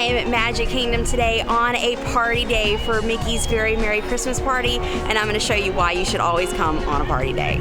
am at Magic Kingdom today on a party day for Mickey's Very Merry Christmas Party, and I'm going to show you why you should always come on a party day.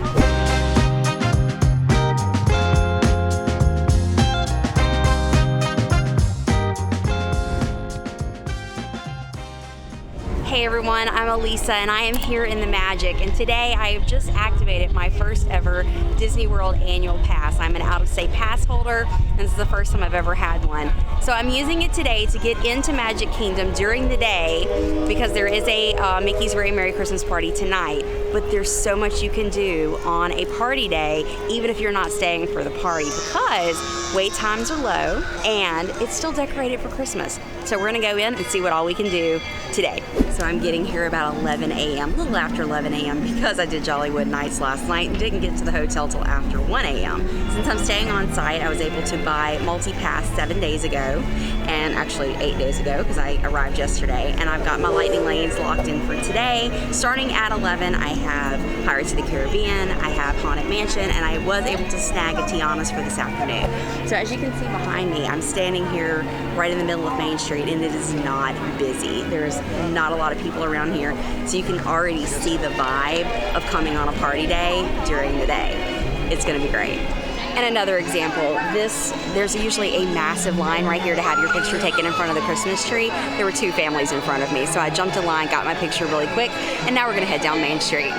Hey everyone, I'm Elisa and I am here in the Magic, and today I have just activated my first ever Disney World annual pass. I'm an out-of-state pass holder and this is the first time I've ever had one. So I'm using it today to get into Magic Kingdom during the day because there is a Mickey's Very Merry Christmas Party tonight, but there's so much you can do on a party day even if you're not staying for the party because wait times are low and it's still decorated for Christmas. So we're gonna go in and see what all we can do today. So I'm getting here about 11 a.m., a little after 11 a.m. because I did Jollywood Nights last night and didn't get to the hotel till after 1 a.m. Since I'm staying on site, I was able to buy multi-pass 7 days ago, and actually 8 days ago because I arrived yesterday, and I've got my lightning lanes locked in for today. Starting at 11, I have Pirates of the Caribbean, I have Haunted Mansion, and I was able to snag a Tiana's for this afternoon. So as you can see behind me, I'm standing here right in the middle of Main Street and it is not busy. There's not a lot of people around here, so you can already see the vibe of coming on a party day during the day. It's gonna be great. And another example, there's usually a massive line right here to have your picture taken in front of the Christmas tree. There were two families in front of me, so I jumped in line, got my picture really quick, and now we're gonna head down Main Street.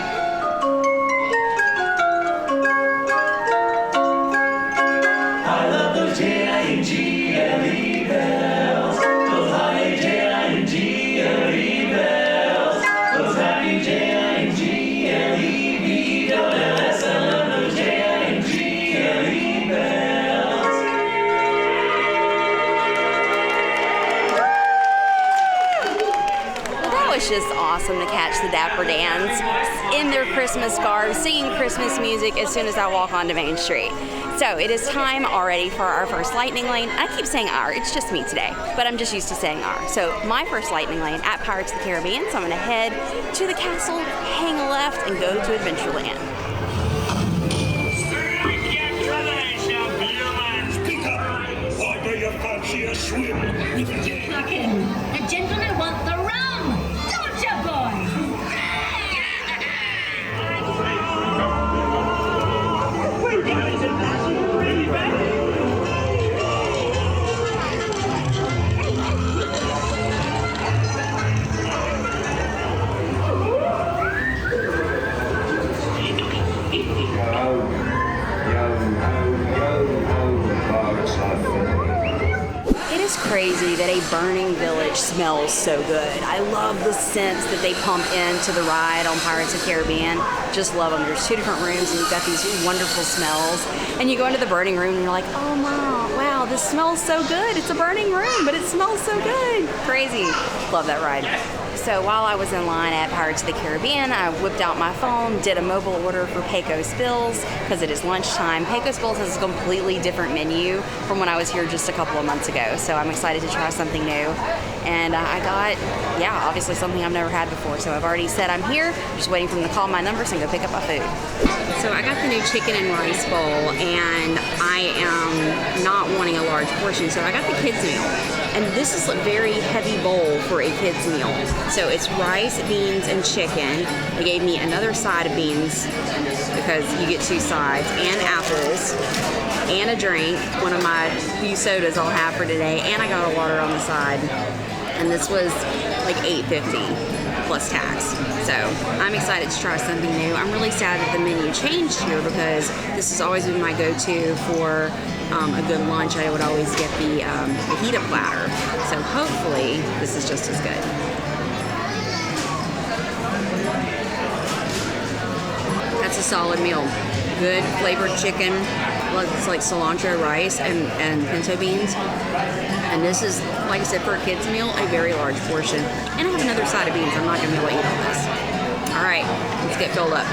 I love those J-I-N-G-L-E bells, those holly J-I-N-G-L-E bells, those happy J-I-N-G-L-E-B-L-S. I love those J-I-N-G-L-E bells. Well, that was just awesome to catch the Dapper Dans in their Christmas garb, singing Christmas music as soon as I walk onto Main Street. So it is time already for our first lightning lane. I keep saying our, it's just me today, but I'm just used to saying our. So my first lightning lane at Pirates of the Caribbean, so I'm gonna head to the castle, hang a left, and go to Adventureland. Why do you fancy a swim with a day? The gentlemen want the rum, don't you, boy? It is crazy that a burning village smells so good. I love the scents that they pump into the ride on Pirates of the Caribbean. Just love them. There's two different rooms and you've got these wonderful smells. And you go into the burning room and you're like, oh Mom, wow, this smells so good. It's a burning room, but it smells so good. Crazy. Love that ride. So while I was in line at Pirates of the Caribbean, I whipped out my phone, did a mobile order for Pecos Bills because it is lunchtime. Pecos Bills has a completely different menu from when I was here just a couple of months ago. So I'm excited to try something new. And I got, yeah, obviously something I've never had before. So I've already said I'm here, just waiting for them to call my numbers and go pick up my food. So I got the new chicken and rice bowl, and I am not wanting a large portion, so I got the kids meal. And this is a very heavy bowl for a kids meal. So it's rice, beans, and chicken. They gave me another side of beans because you get two sides, and apples, and a drink, one of my few sodas I'll have for today, and I got a water on the side. And this was like $8.50 plus tax. So I'm excited to try something new. I'm really sad that the menu changed here because this has always been my go-to for a good lunch. I would always get the fajita platter. So hopefully this is just as good. That's a solid meal. Good flavored chicken. It's like cilantro rice and pinto beans. And this is, like I said, for a kid's meal, a very large portion. And I have another side of beans. I'm not going to be able to eat all this. All right, let's get filled up.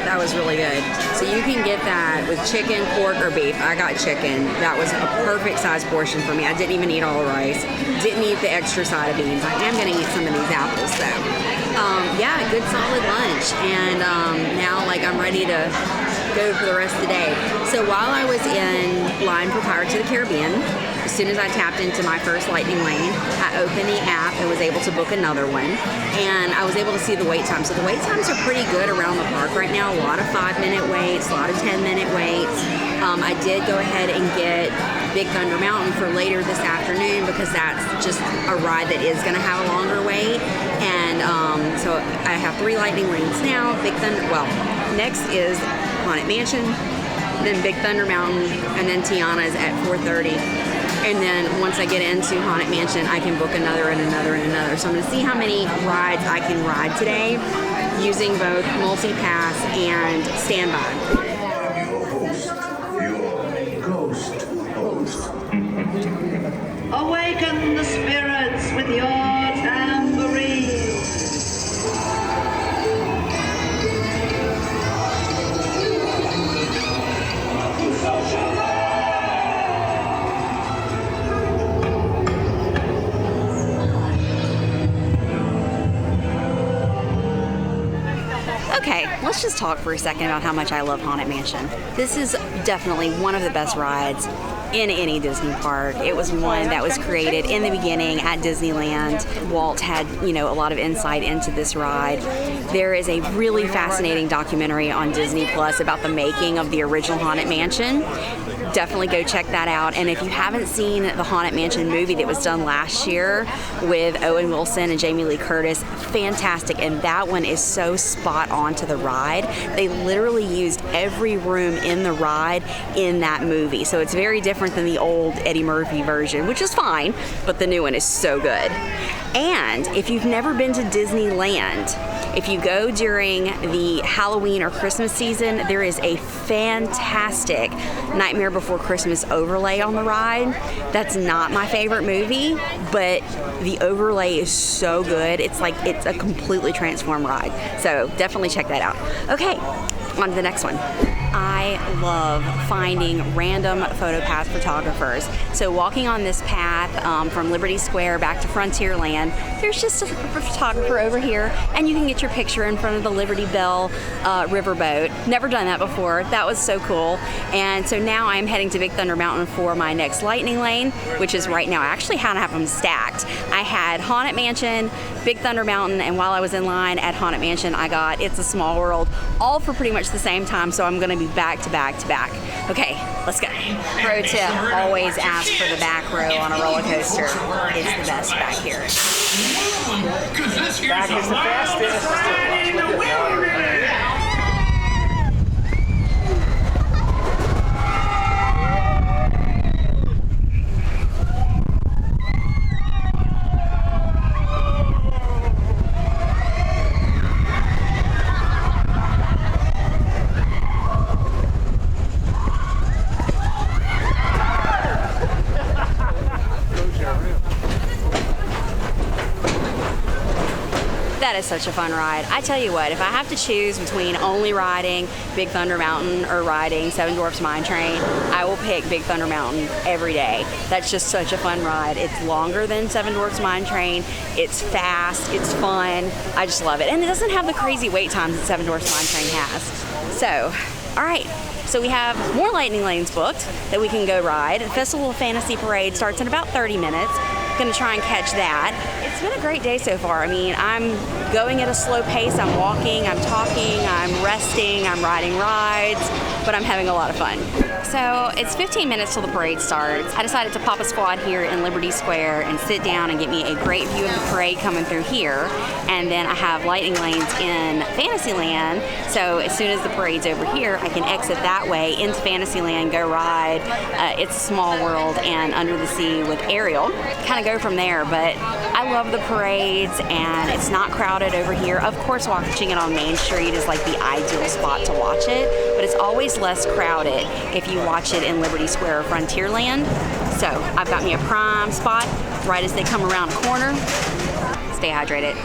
That was really good. So you can get that with chicken, pork, or beef. I got chicken. That was a perfect size portion for me. I didn't even eat all the rice. Didn't eat the extra side of beans. I am going to eat some of these apples, though. Yeah, good solid lunch. And now, I'm ready to go for the rest of the day. So while I was in line for Pirates of the Caribbean, as soon as I tapped into my first lightning lane, I opened the app and was able to book another one. And I was able to see the wait time. So the wait times are pretty good around the park right now. A lot of 5-minute waits, a lot of 10-minute waits. I did go ahead and get Big Thunder Mountain for later this afternoon because that's just a ride that is going to have a longer wait. And so I have 3 lightning lanes now. Next is Haunted Mansion, then Big Thunder Mountain, and then Tiana is at 4:30. And then once I get into Haunted Mansion, I can book another and another and another. So I'm going to see how many rides I can ride today using both multi-pass and standby. Your ghost host. Awaken the spirits with your tambourine. Okay, let's just talk for a second about how much I love Haunted Mansion. This is definitely one of the best rides in any Disney park. It was one that was created in the beginning at Disneyland. Walt had, a lot of insight into this ride. There is a really fascinating documentary on Disney Plus about the making of the original Haunted Mansion. Definitely go check that out. And if you haven't seen the Haunted Mansion movie that was done last year with Owen Wilson and Jamie Lee Curtis, fantastic. And that one is so spot on to the ride. They literally used every room in the ride in that movie. So it's very different than the old Eddie Murphy version, which is fine, but the new one is so good. And if you've never been to Disneyland, if you go during the Halloween or Christmas season, there is a fantastic Nightmare Before Christmas overlay on the ride. That's not my favorite movie, but the overlay is so good. It's a completely transformed ride. So definitely check that out. Okay, on to the next one. I love finding random PhotoPass photographers. So walking on this path from Liberty Square back to Frontierland, there's just a photographer over here, and you can get your picture in front of the Liberty Bell riverboat. Never done that before. That was so cool. And so now I'm heading to Big Thunder Mountain for my next lightning lane, which is right now. I actually kind of have them stacked. I had Haunted Mansion, Big Thunder Mountain, and while I was in line at Haunted Mansion, I got It's a Small World, all for pretty much the same time. So I'm going to be back to back to back. Okay, let's go. Pro tip, always ask for the back row on a roller coaster. It's the best back here. Back is the fastest. That is such a fun ride. I tell you what, if I have to choose between only riding Big Thunder Mountain or riding Seven Dwarfs Mine Train, I will pick Big Thunder Mountain every day. That's just such a fun ride. It's longer than Seven Dwarfs Mine Train. It's fast. It's fun. I just love it. And it doesn't have the crazy wait times that Seven Dwarfs Mine Train has. So, all right. So we have more lightning lanes booked that we can go ride. The Festival of Fantasy Parade starts in about 30 minutes. Going to try and catch that. It's been a great day so far. I mean, I'm going at a slow pace. I'm walking, I'm talking, I'm resting, I'm riding rides, but I'm having a lot of fun. So it's 15 minutes till the parade starts. I decided to pop a squad here in Liberty Square and sit down and get me a great view of the parade coming through here. And then I have lightning lanes in Fantasyland. So as soon as the parade's over here, I can exit that way into Fantasyland, go ride It's a Small World and Under the Sea with Ariel. Kind of go from there, but I love the parades and it's not crowded over here. Of course, watching it on Main Street is like the ideal spot to watch it, but it's always less crowded if you watch it in Liberty Square or Frontierland. So I've got me a prime spot right as they come around the corner. Stay hydrated.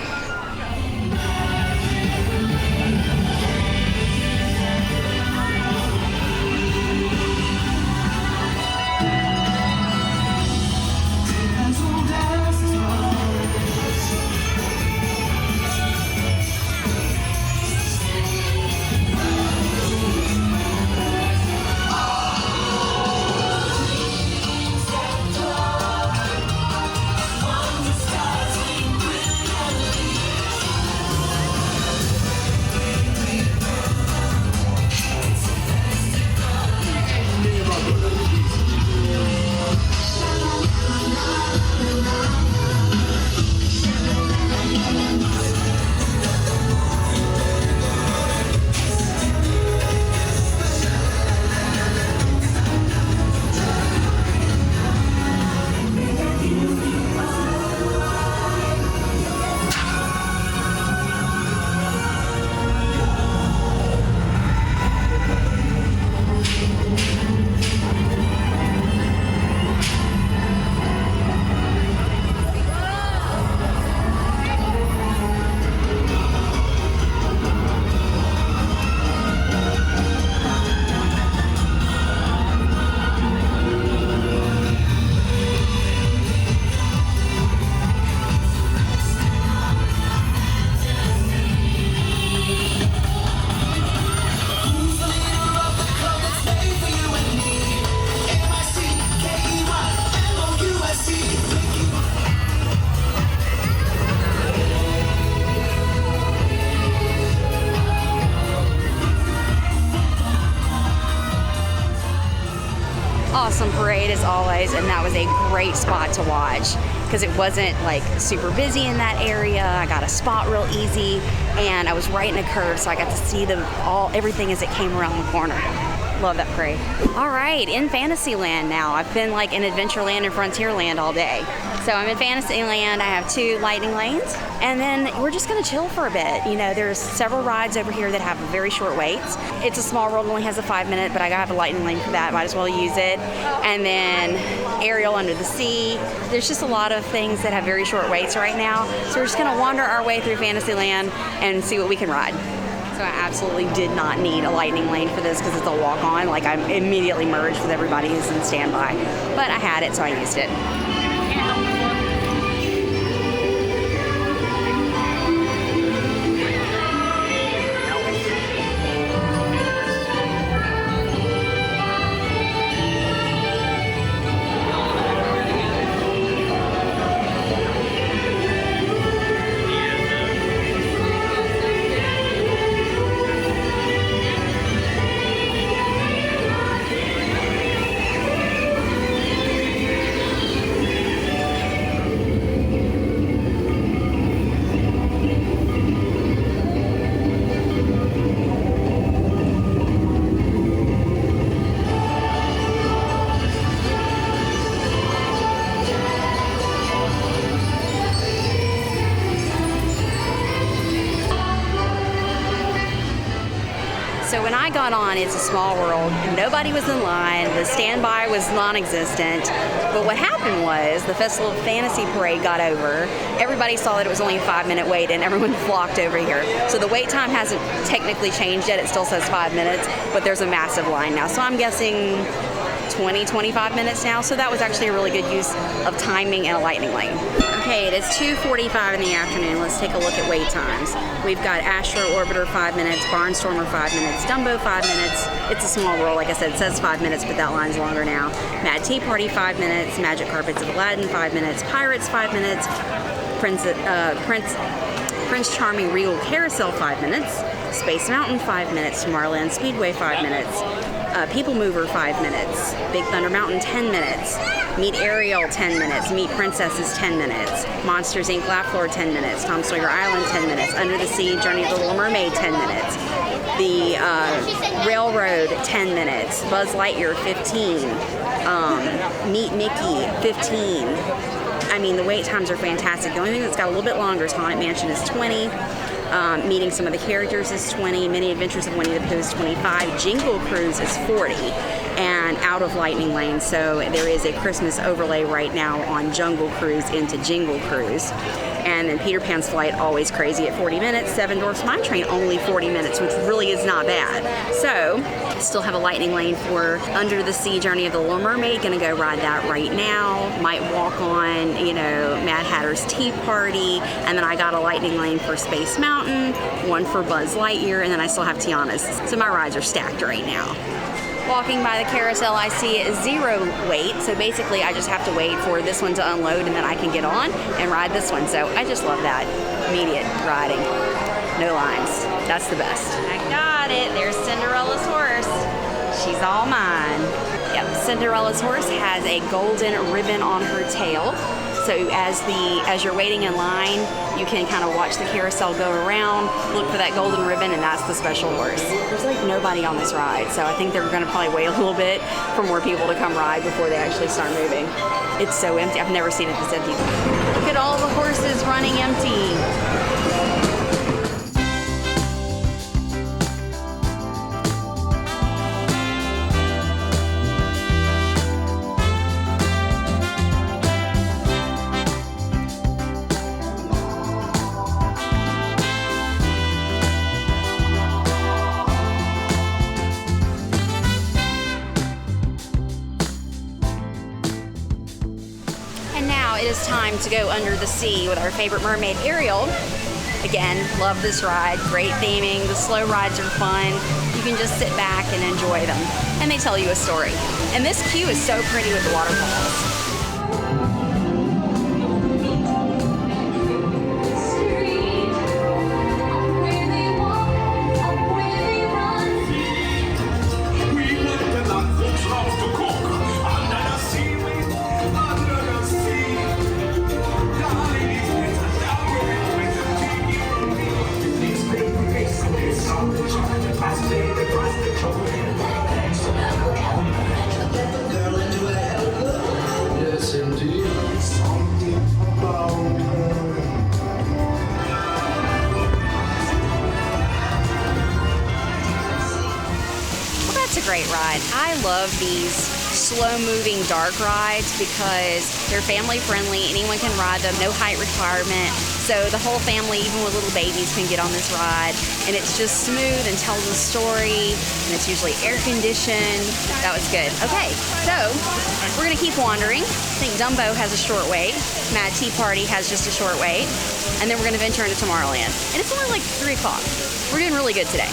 always, and that was a great spot to watch because it wasn't like super busy in that area. I got a spot real easy, and I was right in a curve, so I got to see everything as it came around the corner. Love that parade. All right, in Fantasyland now. I've been like in Adventureland and Frontierland all day. So I'm in Fantasyland. I have 2 lightning lanes, and then we're just gonna chill for a bit. You know, there's several rides over here that have very short waits. It's a Small World, only has a 5-minute, but I have a lightning lane for that. Might as well use it. And then Ariel Under the Sea. There's just a lot of things that have very short waits right now. So we're just gonna wander our way through Fantasyland and see what we can ride. So I absolutely did not need a lightning lane for this because it's a walk-on. Like, I immediately merged with everybody who's in standby. But I had it, so I used it. So when I got on It's a Small World, nobody was in line, the standby was non-existent, but what happened was the Festival of Fantasy Parade got over, everybody saw that it was only a 5-minute wait, and everyone flocked over here. So the wait time hasn't technically changed yet, it still says 5 minutes, but there's a massive line now. So I'm guessing 20-25 minutes now, so that was actually a really good use of timing and a lightning lane. Okay, it is 2:45 in the afternoon. Let's take a look at wait times. We've got Astro Orbiter 5 minutes, Barnstormer 5 minutes, Dumbo 5 minutes. It's a Small World, like I said, it says 5 minutes, but that line's longer now. Mad Tea Party 5 minutes, Magic Carpets of Aladdin 5 minutes, Pirates 5 minutes, Prince Charming Regal Carousel 5 minutes, Space Mountain 5 minutes, Tomorrowland Speedway 5 minutes, People Mover 5 minutes, Big Thunder Mountain 10 minutes, Meet Ariel 10 minutes, Meet Princesses 10 minutes, Monsters Inc. Laugh Floor 10 minutes, Tom Sawyer Island 10 minutes, Under the Sea Journey of the Little Mermaid 10 minutes, the Railroad 10 minutes, Buzz Lightyear 15, Meet Mickey 15. I mean, the wait times are fantastic. The only thing that's got a little bit longer is Haunted Mansion is 20. Meeting some of the characters is 20, Mini Adventures of Winnie the Pooh is 25, Jingle Cruise is 40, and out of Lightning Lane, so there is a Christmas overlay right now on Jungle Cruise into Jingle Cruise. And then Peter Pan's Flight, always crazy at 40 minutes, Seven Dwarfs Mine Train, only 40 minutes, which really is not bad. So, still have a lightning lane for Under the Sea Journey of the Little Mermaid, gonna go ride that right now. Might walk on, you know, Mad Hatter's Tea Party, and then I got a lightning lane for Space Mountain, one for Buzz Lightyear, and then I still have Tiana's. So my rides are stacked right now. Walking by the carousel, I see 0 wait, so basically I just have to wait for this one to unload and then I can get on and ride this one. So I just love that. Immediate riding. No lines. That's the best. I got it. There's Cinderella's horse. She's all mine. Yep, Cinderella's horse has a golden ribbon on her tail. So as you're waiting in line, you can kind of watch the carousel go around, look for that golden ribbon, and that's the special horse. There's like nobody on this ride, so I think they're going to probably wait a little bit for more people to come ride before they actually start moving. It's so empty. I've never seen it this empty. Look at all the horses running empty. It is time to go under the sea with our favorite mermaid, Ariel. Again, love this ride. Great theming. The slow rides are fun. You can just sit back and enjoy them. And they tell you a story. And this queue is so pretty with the waterfalls. We went to that folks love to cook under the sea. Yes, indeed. Something about her. Well, that's a great ride. I love these slow-moving dark rides because they're family-friendly. Anyone can ride them, no height requirement. So the whole family, even with little babies, can get on this ride. And it's just smooth and tells a story. And it's usually air-conditioned. That was good. Okay, so we're going to keep wandering. I think Dumbo has a short wait. Mad Tea Party has just a short wait. And then we're going to venture into Tomorrowland. And it's only like 3 o'clock. We're doing really good today.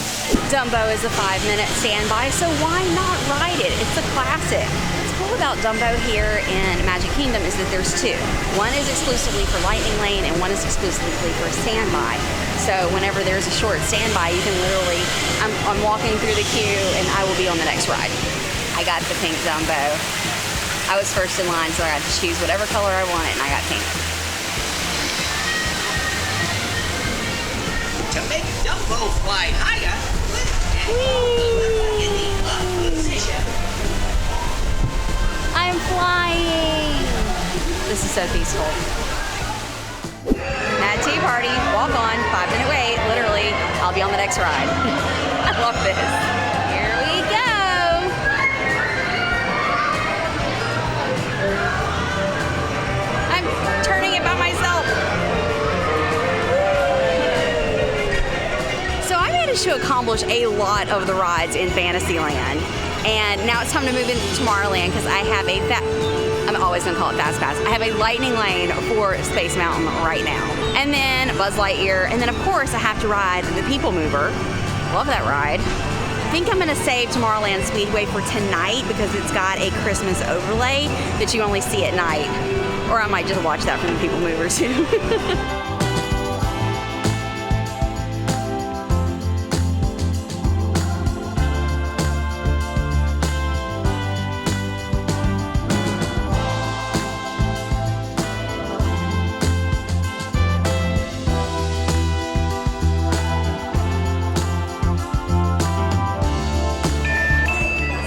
Dumbo is a 5-minute standby, so why not ride it? It's a classic. What's cool about Dumbo here in Magic Kingdom is that there's 2. One is exclusively for Lightning Lane and one is exclusively for standby. So whenever there's a short standby, you can literally, I'm walking through the queue and I will be on the next ride. I got the pink Dumbo. I was first in line, so I got to choose whatever color I wanted and I got pink. To make Dumbo fly higher, in the up position. I'm flying! This is so peaceful. Mad Tea Party, walk on, 5-minute wait, literally, I'll be on the next ride. I love this. Here we go! I'm turning it by myself. So I managed to accomplish a lot of the rides in Fantasyland. And now it's time to move into Tomorrowland because I have I'm always gonna call it Fast Pass. I have a Lightning Lane for Space Mountain right now. And then Buzz Lightyear, and then of course I have to ride the People Mover. Love that ride. I think I'm gonna save Tomorrowland Speedway for tonight because it's got a Christmas overlay that you only see at night. Or I might just watch that from the People Mover too.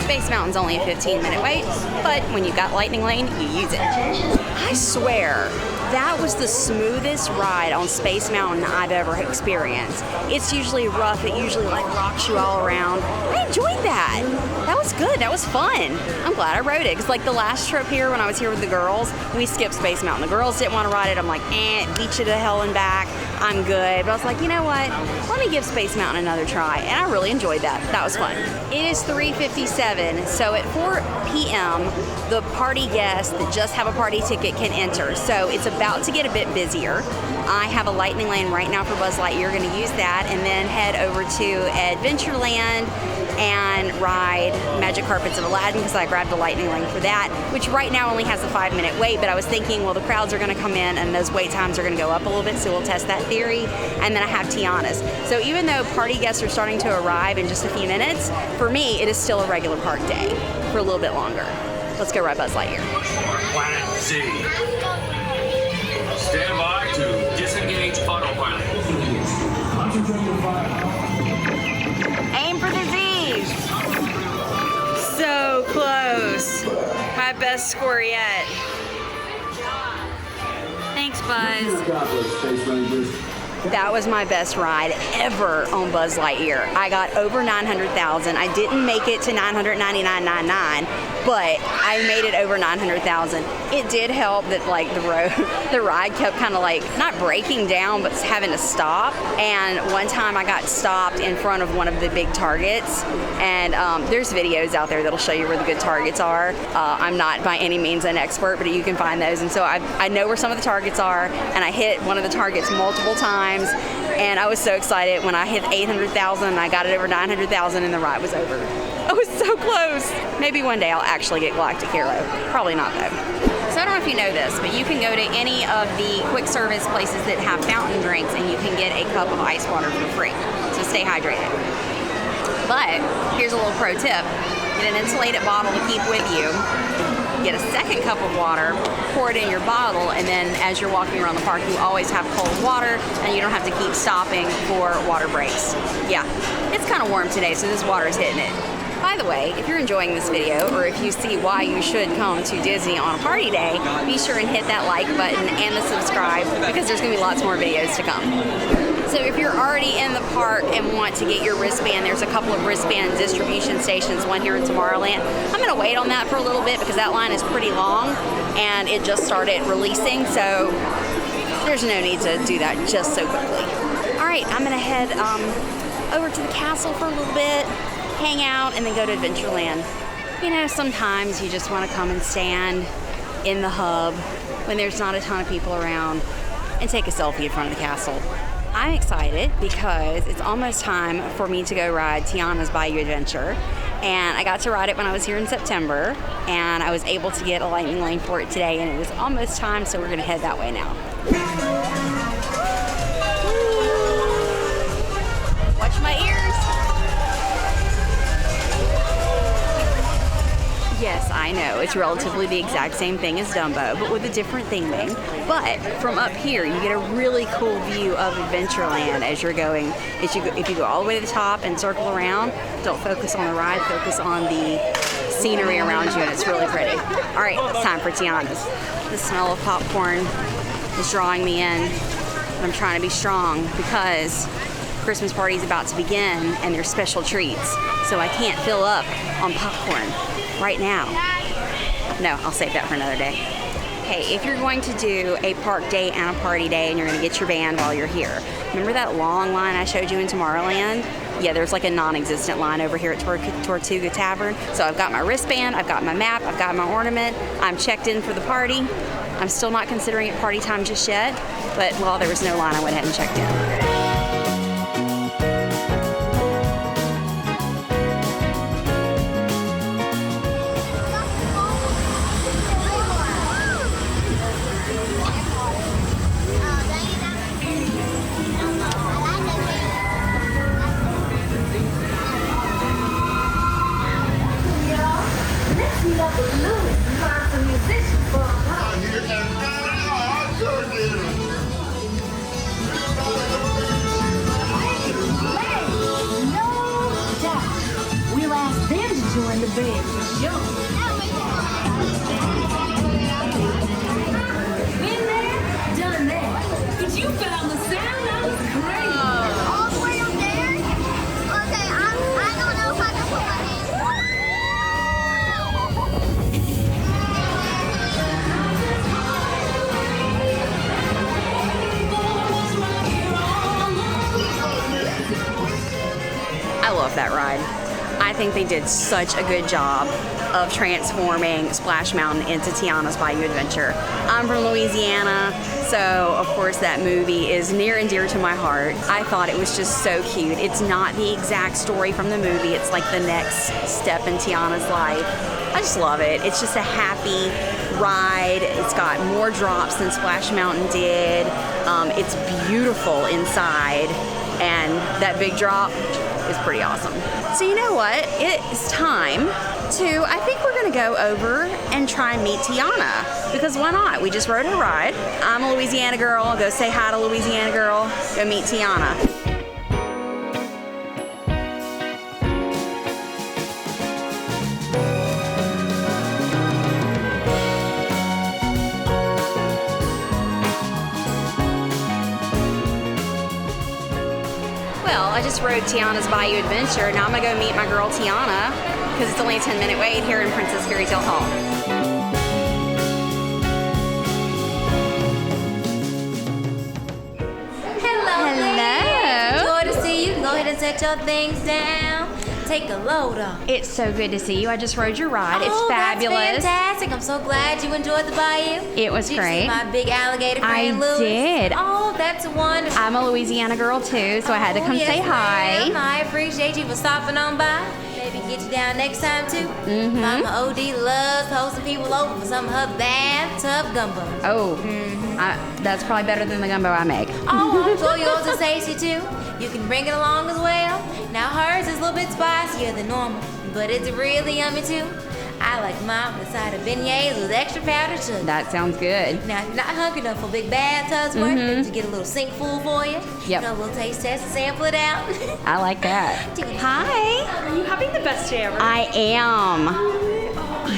Space Mountain's only a 15-minute wait, but when you've got Lightning Lane, you use it. I swear, that was the smoothest ride on Space Mountain I've ever experienced. It's usually rough, it usually like rocks you all around. I enjoyed that. That was good, that was fun. I'm glad I rode it, because like the last trip here when I was here with the girls, we skipped Space Mountain. The girls didn't want to ride it. I'm like, beat you to hell and back. I'm good. But I was like, you know what? Let me give Space Mountain another try. And I really enjoyed that. That was fun. It is 3:57, so at 4 p.m., the party guests that just have a party ticket can enter. So it's about to get a bit busier. I have a Lightning Lane right now for Buzz Lightyear. Going to use that and then head over to Adventureland and ride Magic Carpets of Aladdin because I grabbed the Lightning Lane for that, which right now only has a 5-minute wait, but I was thinking, well, the crowds are going to come in and those wait times are going to go up a little bit, so we'll test that theory. And then I have Tiana's. So even though party guests are starting to arrive in just a few minutes, for me, it is still a regular park day for a little bit longer. Let's go ride Buzz Lightyear. Planet Z. Stand by to disengage autopilot. Aim for the Z. So close. My best score yet. Thanks, Buzz. That was my best ride ever on Buzz Lightyear. I got over 900,000. I didn't make it to 999.99, but I made it over 900,000. It did help that like the ride kept kind of like not breaking down, but having to stop. And one time I got stopped in front of one of the big targets, and there's videos out there that'll show you where the good targets are. I'm not by any means an expert, but you can find those. And so I know where some of the targets are, and I hit one of the targets multiple times. And I was so excited when I hit 800,000 and I got it over 900,000 and the ride was over. I was so close. Maybe one day I'll actually get Galactic Hero. Probably not though. So I don't know if you know this, but you can go to any of the quick service places that have fountain drinks and you can get a cup of ice water for free. So stay hydrated. But here's a little pro tip. Get an insulated bottle to keep with you. Get a second cup of water, pour it in your bottle, and then as you're walking around the park, you always have cold water, and you don't have to keep stopping for water breaks. Yeah, it's kind of warm today, so this water is hitting it. By the way, if you're enjoying this video, or if you see why you should come to Disney on a party day, be sure and hit that like button and the subscribe, because there's going to be lots more videos to come. So if you're already in the park and want to get your wristband, there's a couple of wristband distribution stations, one here in Tomorrowland. I'm going to wait on that for a little bit because that line is pretty long and it just started releasing, so there's no need to do that just so quickly. All right, I'm going to head over to the castle for a little bit, hang out, and then go to Adventureland. You know, sometimes you just want to come and stand in the hub when there's not a ton of people around and take a selfie in front of the castle. I'm excited because it's almost time for me to go ride Tiana's Bayou Adventure. And I got to ride it when I was here in September, and I was able to get a lightning lane for it today, and it was almost time, so we're gonna head that way now. Watch my ears. Yes, I know, it's relatively the exact same thing as Dumbo, but with a different theming. But from up here, you get a really cool view of Adventureland as you're going. If you go all the way to the top and circle around, don't focus on the ride, focus on the scenery around you, and it's really pretty. All right, it's time for Tiana's. The smell of popcorn is drawing me in, but I'm trying to be strong because Christmas party is about to begin and there's special treats, so I can't fill up on popcorn right now. No, I'll save that for another day. Okay, if you're going to do a park day and a party day and you're going to get your band while you're here, remember that long line I showed you in Tomorrowland? Yeah, there's like a non-existent line over here at Tortuga Tavern. So I've got my wristband, I've got my map, I've got my ornament, I'm checked in for the party. I'm still not considering it party time just yet, but while there was no line, I went ahead and checked in. We'll ask them to join the band for sure. Been there, done that. But you found the sound, that was great. All the way up there? Okay, I don't know if I can put my hands. I love that ride. I think they did such a good job of transforming Splash Mountain into Tiana's Bayou Adventure. I'm from Louisiana, so of course that movie is near and dear to my heart. I thought it was just so cute. It's not the exact story from the movie, it's like the next step in Tiana's life. I just love it. It's just a happy ride. It's got more drops than Splash Mountain did. It's beautiful inside, and that big drop is pretty awesome. So you know what? It's time to, I think we're gonna go over and try and meet Tiana, because why not? We just rode her ride. I'm a Louisiana girl. Go say hi to Louisiana girl. Go meet Tiana. Well, I just rode Tiana's Bayou Adventure. Now I'm gonna go meet my girl Tiana, because it's only a 10-minute wait here in Princess Fairy Tale Hall. Hello. Joy to see you. Go ahead and set your things down. Take a load off. It's so good to see you. I just rode your ride. It's Oh, fabulous. That's fantastic. I'm so glad you enjoyed the bayou. It was Did you great. see my big alligator friend, I Louis? did. Oh, that's wonderful. I'm a Louisiana girl too, so I had to come yes, say hi. ma'am. I appreciate you for stopping on by. Maybe get you down next time too. Mama OD loves hosting people over for some of her bathtub gumbo. Oh, that's probably better than the gumbo I make. Oh, I'm sure yours is tasty too. You can bring it along as well. Now hers is a little bit spicier than normal, but it's really yummy too. I like mine with a side of beignets with extra powdered sugar. That sounds good. Now, if you're not hungry enough for big bathtubs worth, maybe just get a little sink full for you. Yep. You know, a little taste test and sample it out. I like that. Hi. Are you having the best day ever? I am.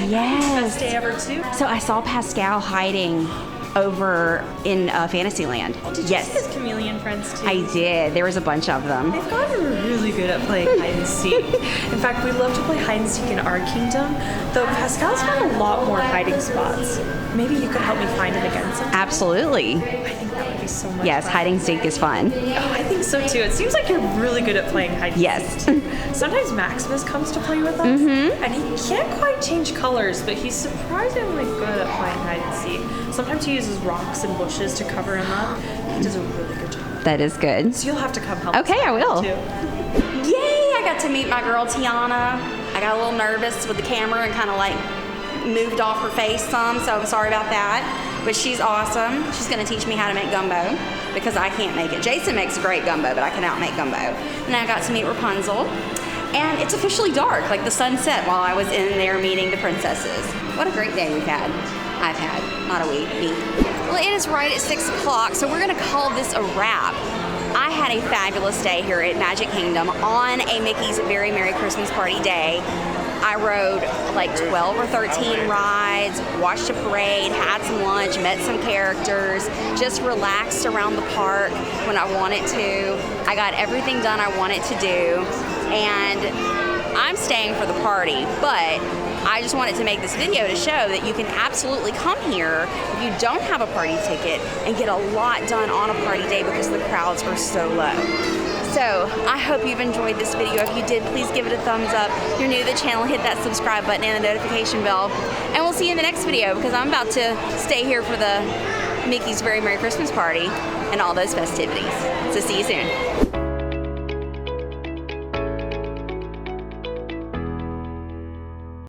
Yes. Best day ever too? So I saw Pascal hiding over in Fantasyland. Did you see his chameleon friends too? I did. There was a bunch of them. They've gotten really good at playing hide and seek. In fact, we love to play hide and seek in our kingdom, though Pascal's found a lot more hiding spots. Maybe you could help me find him again sometime. Absolutely. I think that would be so much Yes, fun. hide and seek is fun. Oh, I think so too. It seems like you're really good at playing hide and Yes. seek. Sometimes Maximus comes to play with us, and he can't quite change colors, but he's surprisingly good at playing hide and seek. Sometimes he uses rocks and bushes to cover him up. He does a really good job. That is good. So you'll have to come help Okay, us I will. too. Yay! I got to meet my girl Tiana. I got a little nervous with the camera and kind of like moved off her face some, so I'm sorry about that. But she's awesome. She's gonna teach me how to make gumbo because I can't make it. Jason makes great gumbo, but I cannot make gumbo. And I got to meet Rapunzel. And it's officially dark, like the sun set while I was in there meeting the princesses. What a great day we've had. I've had, not a week, me. Well, it is right at 6 o'clock, so we're gonna call this a wrap. I had a fabulous day here at Magic Kingdom on a Mickey's Very Merry Christmas Party day. I rode like 12 or 13 rides, watched a parade, had some lunch, met some characters, just relaxed around the park when I wanted to. I got everything done I wanted to do, and I'm staying for the party, but I just wanted to make this video to show that you can absolutely come here if you don't have a party ticket and get a lot done on a party day because the crowds are so low. So I hope you've enjoyed this video. If you did, please give it a thumbs up. If you're new to the channel, hit that subscribe button and the notification bell. And we'll see you in the next video because I'm about to stay here for the Mickey's Very Merry Christmas Party and all those festivities. So see you soon.